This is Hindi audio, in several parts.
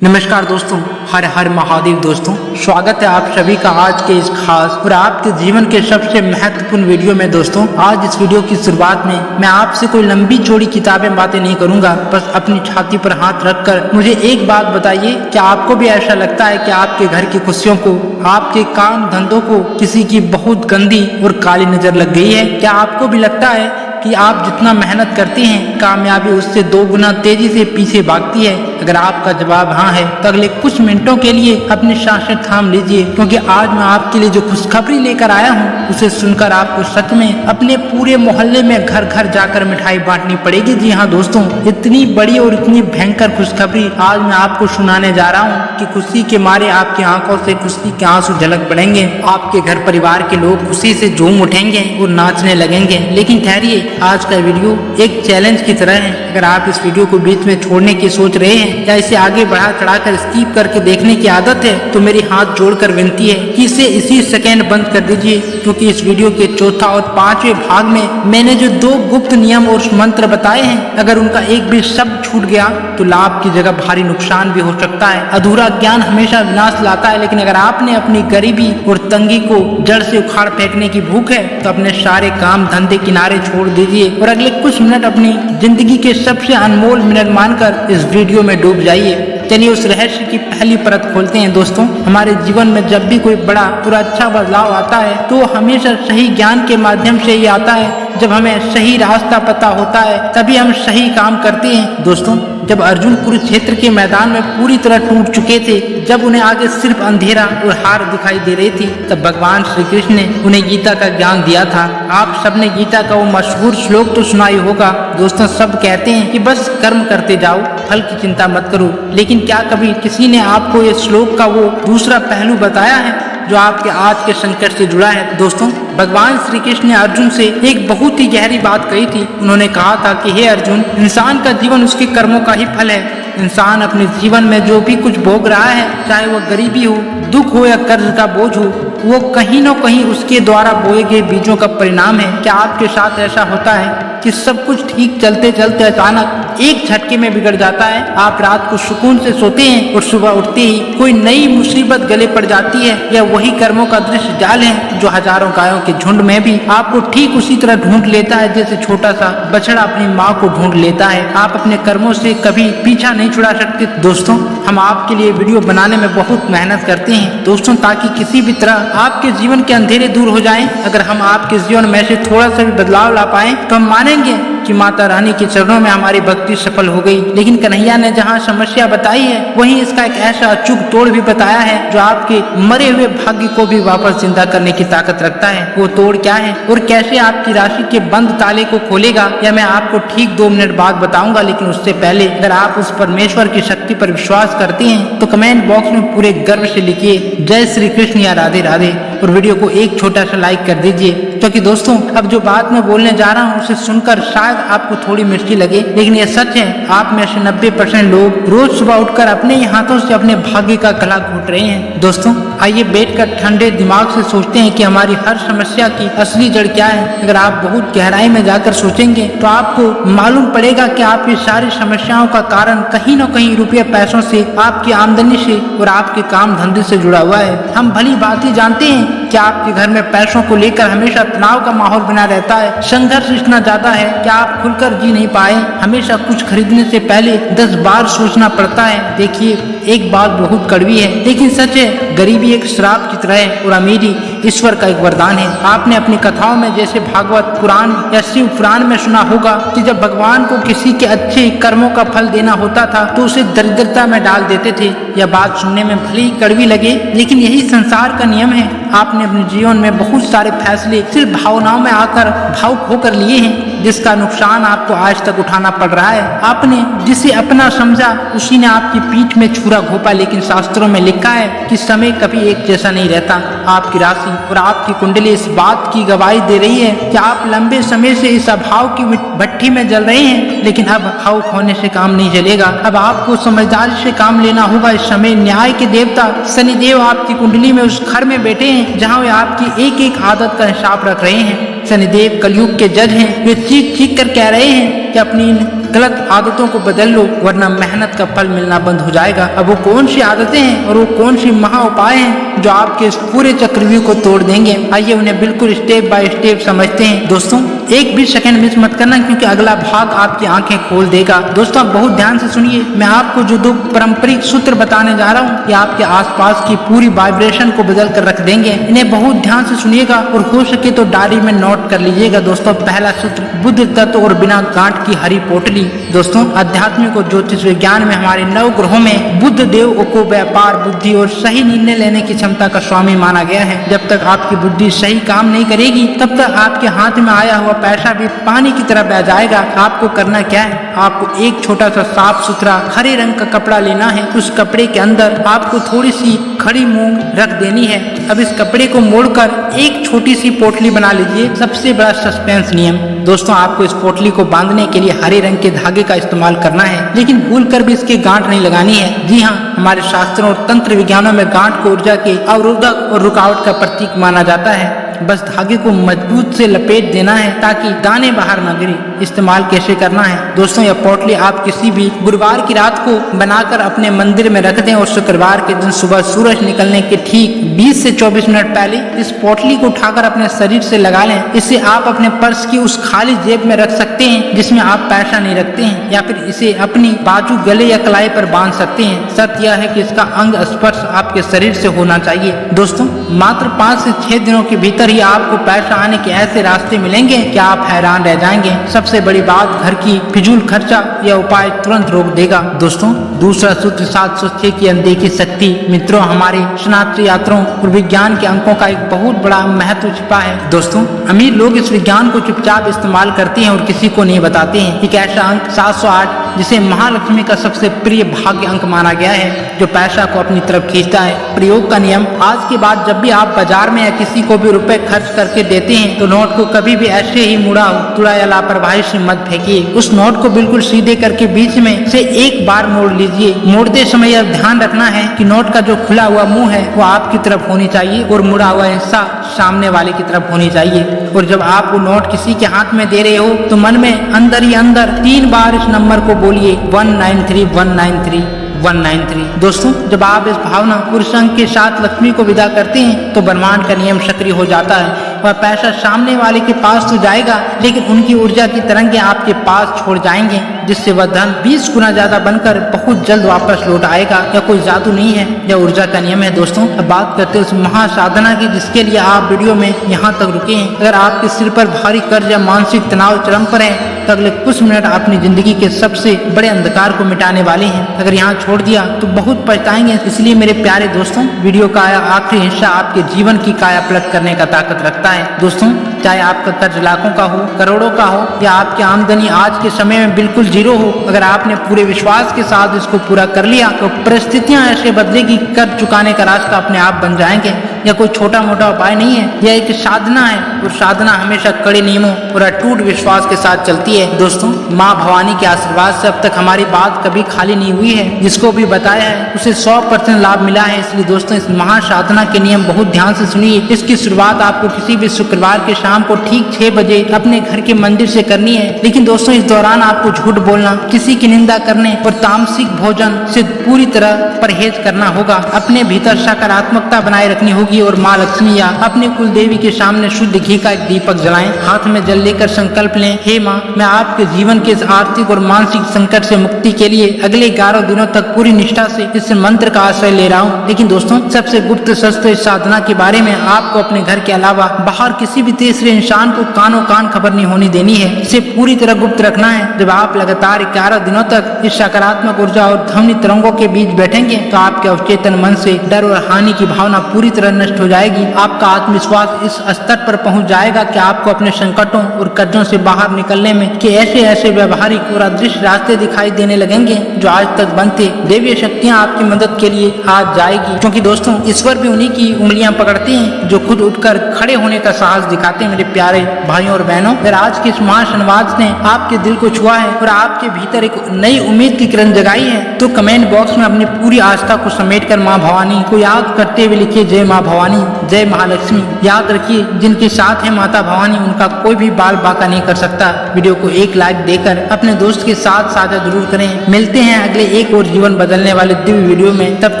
नमस्कार दोस्तों, हर हर महादेव दोस्तों। स्वागत है आप सभी का आज के इस खास और आपके जीवन के सबसे महत्वपूर्ण वीडियो में। दोस्तों, आज इस वीडियो की शुरुआत में मैं आपसे कोई लंबी चौड़ी किताबें बातें नहीं करूंगा। बस अपनी छाती पर हाथ रखकर मुझे एक बात बताइए, क्या आपको भी ऐसा लगता है कि आपके घर की खुशियों को, आपके काम धंधों को किसी की बहुत गंदी और काली नजर लग गई है? क्या आपको भी लगता है कि आप जितना मेहनत करते हैं, कामयाबी उससे 2 गुना तेजी से पीछे भागती है? अगर आपका जवाब हाँ है तो अगले कुछ मिनटों के लिए अपनी सांसें थाम लीजिए, क्योंकि आज मैं आपके लिए जो खुशखबरी लेकर आया हूँ उसे सुनकर आपको सच में अपने पूरे मोहल्ले में घर घर जाकर मिठाई बांटनी पड़ेगी। जी हाँ दोस्तों, इतनी बड़ी और इतनी भयंकर खुशखबरी आज मैं आपको सुनाने जा रहा हूँ कि खुशी के मारे आपकी आंखों से खुशी के आंसू झलक पड़ेंगे। आपके घर परिवार के लोग खुशी से झूम उठेंगे और नाचने लगेंगे। लेकिन ठहरिए, आज का वीडियो एक चैलेंज की तरह है। अगर आप इस वीडियो को बीच में छोड़ने की सोच रहे हैं या इसे आगे बढ़ा चढ़ाकर स्किप करके देखने की आदत है, तो मेरी हाथ जोड़कर विनती है कि इसे इसी सेकेंड बंद कर दीजिए, क्योंकि इस वीडियो के चौथा और 5वें भाग में मैंने जो 2 गुप्त नियम और मंत्र बताए हैं, अगर उनका एक भी शब्द छूट गया तो लाभ की जगह भारी नुकसान भी हो सकता है। अधूरा ज्ञान हमेशा विनाश लाता है, लेकिन अगर आपने अपनी गरीबी और तंगी को जड़ से उखाड़ फेंकने की भूख है तो अपने सारे काम धंधे किनारे छोड़ दीजिए और अगले कुछ मिनट अपनी जिंदगी के सबसे अनमोल मिनट मानकर इस वीडियो में डूब जाइए। चलिए उस रहस्य की पहली परत खोलते हैं। दोस्तों, हमारे जीवन में जब भी कोई बड़ा और अच्छा बदलाव आता है तो हमेशा सही ज्ञान के माध्यम से ही आता है। जब हमें सही रास्ता पता होता है तभी हम सही काम करते हैं। दोस्तों, जब अर्जुन कुरुक्षेत्र के मैदान में पूरी तरह टूट चुके थे, जब उन्हें आगे सिर्फ अंधेरा और हार दिखाई दे रही थी, तब भगवान श्री कृष्ण ने उन्हें गीता का ज्ञान दिया था। आप सबने गीता का वो मशहूर श्लोक तो सुना ही होगा। दोस्तों, सब कहते हैं कि बस कर्म करते जाओ, फल की चिंता मत करो। लेकिन क्या कभी किसी ने आपको ये श्लोक का वो दूसरा पहलू बताया है जो आपके आज के संकट से जुड़ा है? दोस्तों, भगवान श्री कृष्ण ने अर्जुन से एक बहुत ही गहरी बात कही थी। उन्होंने कहा था कि हे अर्जुन, इंसान का जीवन उसके कर्मों का ही फल है। इंसान अपने जीवन में जो भी कुछ भोग रहा है, चाहे वह गरीबी हो, दुख हो या कर्ज का बोझ हो, वो कहीं न कहीं उसके द्वारा बोए गए बीजों का परिणाम है। क्या आपके साथ ऐसा होता है कि सब कुछ ठीक चलते चलते अचानक एक झटके में बिगड़ जाता है? आप रात को सुकून से सोते हैं और सुबह उठते ही कोई नई मुसीबत गले पड़ जाती है, या वही कर्मों का दृश्य जाल है जो हजारों गायों के झुंड में भी आपको ठीक उसी तरह ढूंढ लेता है जैसे छोटा सा बछड़ा अपनी माँ को ढूंढ लेता है। आप अपने कर्मों से कभी पीछा नहीं छुड़ा सकते। दोस्तों, हम आपके लिए वीडियो बनाने में बहुत मेहनत करते हैं दोस्तों, ताकि किसी भी तरह आपके जीवन के अंधेरे दूर हो जाएं। अगर हम आपके जीवन में से थोड़ा सा भी बदलाव ला पाए तो हम मानेंगे कि माता रानी के चरणों में हमारी भक्ति सफल हो गई। लेकिन कन्हैया ने जहाँ समस्या बताई है, वहीं इसका एक ऐसा अचूक तोड़ भी बताया है जो आपके मरे हुए भाग्य को भी वापस जिंदा करने की ताकत रखता है। वो तोड़ क्या है और कैसे आपकी राशि के बंद ताले को खोलेगा, यह मैं आपको ठीक 2 मिनट बाद बताऊंगा। लेकिन उससे पहले अगर आप उस परमेश्वर की शक्ति पर विश्वास करते हैं तो कमेंट बॉक्स में पूरे गर्व से लिखिए जय श्री कृष्ण या राधे राधे, और वीडियो को एक छोटा सा लाइक कर दीजिए। क्योंकि दोस्तों, अब जो बात मैं बोलने जा रहा हूँ उसे सुनकर शायद आपको थोड़ी मिर्ची लगे, लेकिन यह सच है। आप में से 90% लोग रोज सुबह उठकर अपने ही हाथों से अपने भाग्य का गला घोट रहे हैं। दोस्तों, आइए बैठकर ठंडे दिमाग से सोचते हैं कि हमारी हर समस्या की असली जड़ क्या है। अगर आप बहुत गहराई में जाकर सोचेंगे तो आपको मालूम पड़ेगा कि आपकी सारी समस्याओं का कारण कहीं न कहीं रुपये पैसों से, आपकी आमदनी से और आपके काम धंधे से जुड़ा हुआ है। हम भली बात ही जानते हैं कि आपके घर में पैसों को लेकर हमेशा तनाव का माहौल बना रहता है, संघर्ष इतना ज्यादा है कि आप खुलकर जी नहीं पाए। हमेशा कुछ खरीदने से पहले 10 बार सोचना पड़ता है। देखिए, एक बात बहुत कड़वी है लेकिन सच है, गरीबी एक श्राप की तरह है और अमीरी ईश्वर का एक वरदान है। आपने अपनी कथाओं में जैसे भागवत पुराण या शिव पुराण में सुना होगा कि जब भगवान को किसी के अच्छे कर्मों का फल देना होता था तो उसे दरिद्रता में डाल देते थे। यह बात सुनने में भले ही कड़वी लगे, लेकिन यही संसार का नियम है। आपने अपने जीवन में बहुत सारे फैसले सिर्फ भावनाओं में आकर भावुक होकर लिए हैं, जिसका नुकसान आपको आज तक उठाना पड़ रहा है। आपने जिसे अपना समझा उसी ने आपकी पीठ में छुरा घोंपा। लेकिन शास्त्रों में लिखा है कि समय कभी एक जैसा नहीं रहता। आपकी राशि और आपकी कुंडली इस बात की गवाही दे रही है कि आप लंबे समय से इस अभाव की भट्टी में जल रहे हैं। लेकिन अब भावुक होने से काम नहीं चलेगा, अब आपको समझदारी से काम लेना होगा। इस समय न्याय के देवता शनिदेव आपकी कुंडली में उस घर में बैठे हैं जहाँ वे आपकी एक एक आदत का हिसाब रख रहे हैं। शनिदेव कलयुग के जज हैं। वे चीख चीख कर कह रहे हैं कि अपनी गलत आदतों को बदल लो, वरना मेहनत का फल मिलना बंद हो जाएगा। अब वो कौन सी आदतें हैं और वो कौन सी महा उपाय हैं जो आपके इस पूरे चक्रव्यूह को तोड़ देंगे, आइए उन्हें बिल्कुल स्टेप बाय स्टेप समझते हैं। दोस्तों एक भी सेकंड मिस मत करना, क्योंकि अगला भाग आपकी आंखें खोल देगा। दोस्तों आप बहुत ध्यान से सुनिए, मैं आपको जो 2 पारंपरिक सूत्र बताने जा रहा हूँ, ये आपके आसपास की पूरी वाइब्रेशन को बदल कर रख देंगे। इन्हें बहुत ध्यान से सुनिएगा और हो सके तो डायरी में नोट कर लीजिएगा। दोस्तों पहला सूत्र, बुद्ध तत्व और बिना गांठ की हरी पोटली। दोस्तों आध्यात्मिक और ज्योतिष विज्ञान में हमारे 9 ग्रहों में बुद्ध देव को व्यापार, बुद्धि और सही निर्णय लेने की क्षमता का स्वामी माना गया है। जब तक आपकी बुद्धि सही काम नहीं करेगी, तब तक आपके हाथ में आया हुआ पैसा भी पानी की तरह बह जाएगा। आपको करना क्या है, आपको एक छोटा सा साफ सुथरा हरे रंग का कपड़ा लेना है। उस कपड़े के अंदर आपको थोड़ी सी खड़ी मूंग रख देनी है। अब इस कपड़े को मोड़कर एक छोटी सी पोटली बना लीजिए। सबसे बड़ा सस्पेंस नियम, दोस्तों आपको इस पोटली को बांधने के लिए हरे रंग के धागे का इस्तेमाल करना है, लेकिन भूलकर भी इसके गांठ नहीं लगानी है। जी हाँ, हमारे शास्त्रों और तंत्र विज्ञानों में गांठ को ऊर्जा के अवरोधक और रुकावट का प्रतीक माना जाता है। बस धागे को मजबूत से लपेट देना है ताकि दाने बाहर न गिरे। इस्तेमाल कैसे करना है दोस्तों, यह पोटली आप किसी भी गुरुवार की रात को बनाकर अपने मंदिर में रख दें और शुक्रवार के दिन सुबह सूरज निकलने के ठीक 20 से 24 मिनट पहले इस पोटली को उठाकर अपने शरीर से लगा लें। इससे आप अपने पर्स की उस खाली जेब में रख सकते हैं जिसमें आप पैसा नहीं रखते हैं, या फिर इसे अपनी बाजू, गले या कलाई पर बांध सकते हैं। शर्त यह है कि इसका अंग स्पर्श आपके शरीर से होना चाहिए। दोस्तों मात्र 5 से 6 दिनों के भीतर ही आपको पैसा आने के ऐसे रास्ते मिलेंगे कि आप हैरान रह जाएंगे। सबसे बड़ी बात, घर की फिजूल खर्चा यह उपाय तुरंत रोक देगा। दोस्तों दूसरा सूत्र 706 की अनदेखी शक्ति। मित्रों हमारे सनातन यात्राओं और विज्ञान के अंकों का एक बहुत बड़ा महत्व छिपा है। दोस्तों अमीर लोग इस विज्ञान को चुपचाप इस्तेमाल करते हैं और किसी को नहीं बताते हैं। एक ऐसा अंक 708 जिसे महालक्ष्मी का सबसे प्रिय भाग्य अंक माना गया है, जो पैसा को अपनी तरफ खींचता है। प्रयोग का नियम, आज के बाद जब भी आप बाजार में या किसी को भी रुपए खर्च करके देते हैं तो नोट को कभी भी ऐसे ही मुड़ा तुड़ा या लापरवाही से मत फेंकिए। उस नोट को बिल्कुल सीधे करके बीच में से एक बार मोड़ लीजिए। मोड़ते समय यह ध्यान रखना है कि नोट का जो खुला हुआ मुंह है वो आपकी तरफ होनी चाहिए और मुड़ा हुआ हिस्सा सामने वाले की तरफ होनी चाहिए। और जब आप वो नोट किसी के हाथ में दे रहे हो तो मन में अंदर ही अंदर 3 बार इस नंबर को बोलिए, 193 193 193। दोस्तों जब आप इस भावना और संग के साथ लक्ष्मी को विदा करते हैं तो ब्रह्मांड का नियम सक्रिय हो जाता है। वह पैसा सामने वाले के पास तो जाएगा, लेकिन उनकी ऊर्जा की तरंगें आपके पास छोड़ जाएंगे, जिससे वह धन 20 गुना ज्यादा बनकर बहुत जल्द वापस लौट आएगा। यह कोई जादू नहीं है, यह ऊर्जा का नियम है। दोस्तों अब बात करते हैं उस महासाधना की जिसके लिए आप वीडियो में यहाँ तक रुके हैं। अगर आपके सिर पर भारी कर्ज या मानसिक तनाव चरम पर है तो अगले कुछ मिनट अपनी जिंदगी के सबसे बड़े अंधकार को मिटाने वाले हैं। अगर यहाँ छोड़ दिया तो बहुत पछताएंगे। इसलिए मेरे प्यारे दोस्तों, वीडियो का आखिरी हिस्सा आपके जीवन की काया पलट करने का ताकत रखता है। दोस्तों चाहे आपका कर्ज लाखों का हो, करोड़ों का हो, या आपकी आमदनी आज के समय में बिल्कुल जीरो हो, अगर आपने पूरे विश्वास के साथ इसको पूरा कर लिया तो परिस्थितियां ऐसे बदलेगी, कर्ज चुकाने का रास्ता अपने आप बन जाएंगे। यह कोई छोटा मोटा उपाय नहीं है, यह एक साधना है और साधना हमेशा कड़े नियमों और अटूट विश्वास के साथ चलती है। दोस्तों माँ भवानी के आशीर्वाद से अब तक हमारी बात कभी खाली नहीं हुई है। जिसको भी बताया है उसे 100% लाभ मिला है। इसलिए दोस्तों इस महासाधना के नियम बहुत ध्यान से सुनिए। इसकी शुरुआत आपको किसी भी शुक्रवार के शाम को ठीक 6 बजे अपने घर के मंदिर से करनी है। लेकिन दोस्तों इस दौरान आपको झूठ बोलना, किसी की निंदा करने और तामसिक भोजन से पूरी तरह परहेज करना होगा। अपने भीतर सकारात्मकता बनाए रखनी होगी और माँ लक्ष्मी या अपने कुल देवी के सामने शुद्ध घी का एक दीपक जलाएं। हाथ में जल लेकर संकल्प लें, हे माँ मैं आपके जीवन के इस आर्थिक और मानसिक संकट से मुक्ति के लिए अगले 11 दिनों तक पूरी निष्ठा से इस मंत्र का आश्रय ले रहा हूँ। लेकिन दोस्तों सबसे गुप्त शस्त्र इस साधना के बारे में आपको अपने घर के अलावा बाहर किसी भी तीसरे इंसान को कानों कान खबर नहीं होनी देनी है। इसे पूरी तरह गुप्त रखना है। जब आप लगातार 11 दिनों तक इस सकारात्मक ऊर्जा और ध्वनि तरंगों के बीच बैठेंगे तो आपके अवचेतन मन से डर और हानि की भावना पूरी तरह नष्ट हो जाएगी। आपका आत्मविश्वास इस स्तर पर पहुंच जाएगा कि आपको अपने संकटों और कर्जों से बाहर निकलने में के ऐसे व्यवहारिक और अदृश्य रास्ते दिखाई देने लगेंगे जो आज तक बंद थे। देवीय शक्तियाँ आपकी मदद के लिए आज जाएगी, क्योंकि दोस्तों ईश्वर भी उन्हीं की उंगलियां पकड़ते हैं जो खुद उठकर खड़े होने का साहस दिखाते हैं। मेरे प्यारे भाइयों और बहनों, अगर आज के इस महासंवाद ने आपके दिल को छुआ है और आपके भीतर एक नई उम्मीद की किरण जगाई है तो कमेंट बॉक्स में अपनी पूरी आस्था को समेट कर माँ भवानी को याद करते हुए लिखिए, जय माँ भवानी, जय महालक्ष्मी। याद रखिए, जिनके साथ है माता भवानी उनका कोई भी बाल बांका नहीं कर सकता। वीडियो को एक लाइक देकर अपने दोस्त के साथ साझा जरूर करें। मिलते हैं अगले एक और जीवन बदलने वाले दिव्य वीडियो में। तब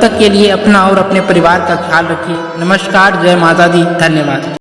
तक के लिए अपना और अपने परिवार का ख्याल रखिए। नमस्कार, जय माता दी, धन्यवाद।